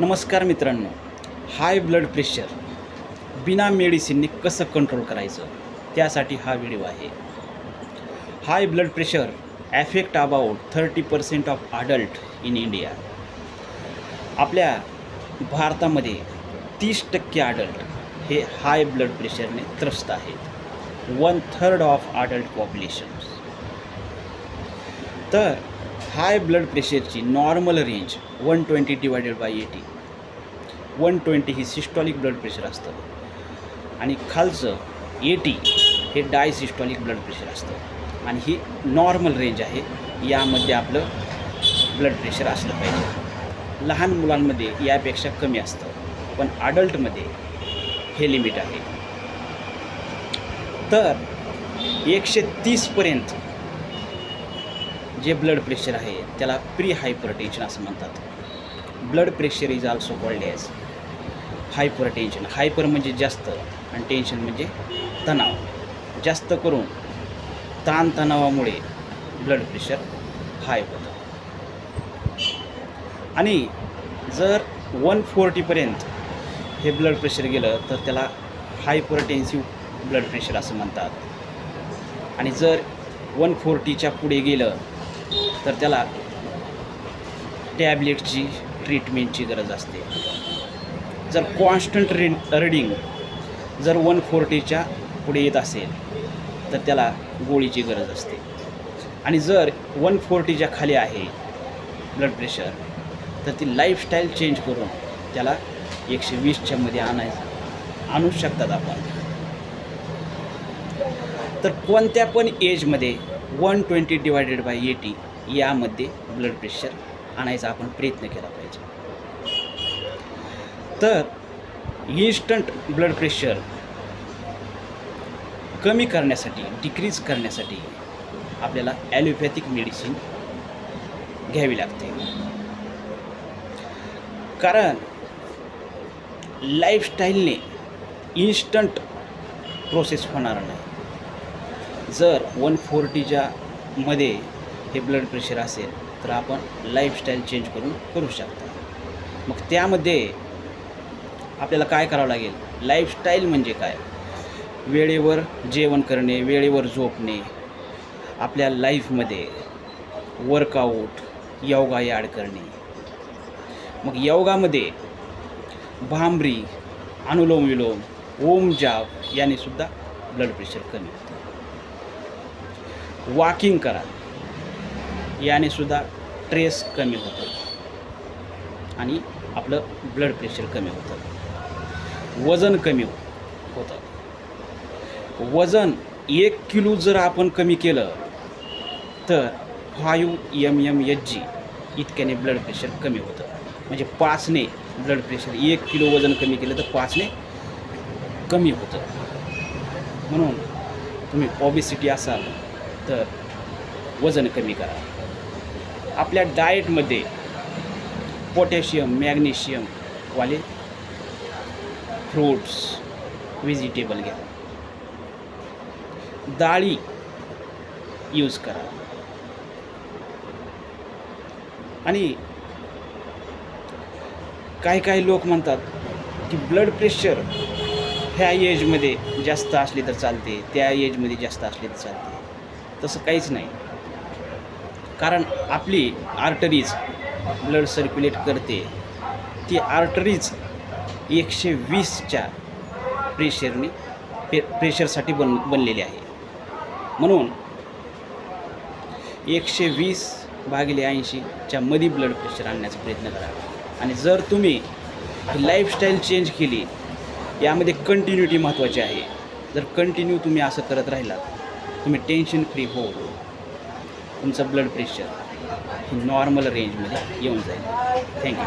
नमस्कार मित्रांनो, हाय blood pressure बिना मेडिसिनने कसं कंट्रोल करायचं त्यासाठी हा व्हिडिओ आहे. High blood pressure affect about 30% of adult in India. आपल्या भारतामध्ये 30% अडल्ट हे हाय ब्लड प्रेशरने त्रस्त आहेत. 1/3 ऑफ अडल्ट पॉप्युलेशन. तर हाय ब्लड प्रेशरची नॉर्मल रेंज 120/80. 120 ही सिस्टॉलिक ब्लड प्रेशर असतं आणि खालचं 80 हे डायसिस्टॉलिक ब्लड प्रेशर असतं आणि ही नॉर्मल रेंज आहे. यामध्ये आपलं ब्लड प्रेशर असलं पाहिजे. लहान मुलांमध्ये यापेक्षा कमी असतं, पण अडल्टमध्ये हे लिमिट आहे. तर 130पर्यंत जे ब्लड प्रेशर आहे त्याला प्री हायपरटेन्शन असं म्हणतात. Blood pressure is also called as hypertension. Hyper म्हणजे जास्त आणि टेन्शन म्हणजे तणाव. जास्त करून ताणतणावामुळे ब्लड प्रेशर हाय होतं. आणि जर 140पर्यंत हे ब्लड प्रेशर गेलं तर त्याला हायपरटेन्सिव्ह ब्लड प्रेशर असं म्हणतात. आणि जर 140च्या पुढे गेलं तर त्याला टॅब्लेटची ट्रीटमेंटची गरज असते. जर कॉन्स्टंट रीडिंग जर 140च्या पुढे येत असेल तर त्याला गोळीची गरज असते. आणि जर 140च्या खाली आहे ब्लड प्रेशर तर ती लाईफस्टाईल चेंज करून त्याला 120च्या मध्ये आणू शकतात आपण. तर कोणत्या पण एजमध्ये 120/80 यामध्ये ब्लड प्रेशर आणायचा आपण प्रयत्न केला पाहिजे. तर इन्स्टंट ब्लड प्रेशर कमी करण्यासाठी, डिक्रीज करण्यासाठी आपल्याला ॲलोपॅथिक मेडिसिन घ्यावी लागते. कारण लाईफस्टाईलने इन्स्टंट प्रोसेस होणार नाही. जर 140च्या मध्ये हे ब्लड प्रेशर असेल तर आपण लाईफस्टाईल चेंज करू शकता. मग त्यामध्ये आपल्याला काय करावं लागेल? लाईफस्टाईल म्हणजे काय? वेळेवर जेवण करणे, वेळेवर झोपणे, आपल्या लाईफमध्ये वर्कआउट, योगा ॲड करणे. मग योगामध्ये भांबरी, अनुलोम विलोम, ओम जाप यानेसुद्धा ब्लड प्रेशर कमी होतं. वॉकिंग करा, यानेसुद्धा स्ट्रेस कमी होतं आणि आपलं ब्लड प्रेशर कमी होतं. वजन कमी होतं. वजन 1 किलो जर आपण कमी केलं तर 5 mmHg इतक्याने ब्लड प्रेशर कमी होतं. म्हणजे 5ने ब्लड प्रेशर, 1 किलो वजन कमी केलं तर 5ने कमी होतं. म्हणून तुम्ही ओबेसिटी असाल तर वजन कमी करा. आपल्या डाएटमध्ये पोटॅशियम, मॅग्नेशियम वाले फ्रूट्स, व्हेजिटेबल घ्या. डाळी यूज करा. आणि काही लोक म्हणतात की ब्लड प्रेशर ह्या एजमध्ये जास्त असली तर चालते, त्या एजमध्ये जास्त असली तर चालते. तसं काहीच नाही. कारण आपली आर्टरीज ब्लड सर्क्युलेट करते. ती आर्टरीज 120च्या प्रेशरसाठी बनलेली आहे. म्हणून 120/80च्या मध्ये ब्लड प्रेशर आणण्याचा प्रयत्न करा. आणि जर तुम्ही लाईफस्टाईल चेंज केली, यामध्ये कंटिन्युटी महत्त्वाची आहे. जर कंटिन्यू तुम्ही असं करत राहिलात, तुम्ही टेन्शन फ्री हो, तुमचं ब्लड प्रेशर ही नॉर्मल रेंजमध्ये येऊन जाईल. थँक्यू.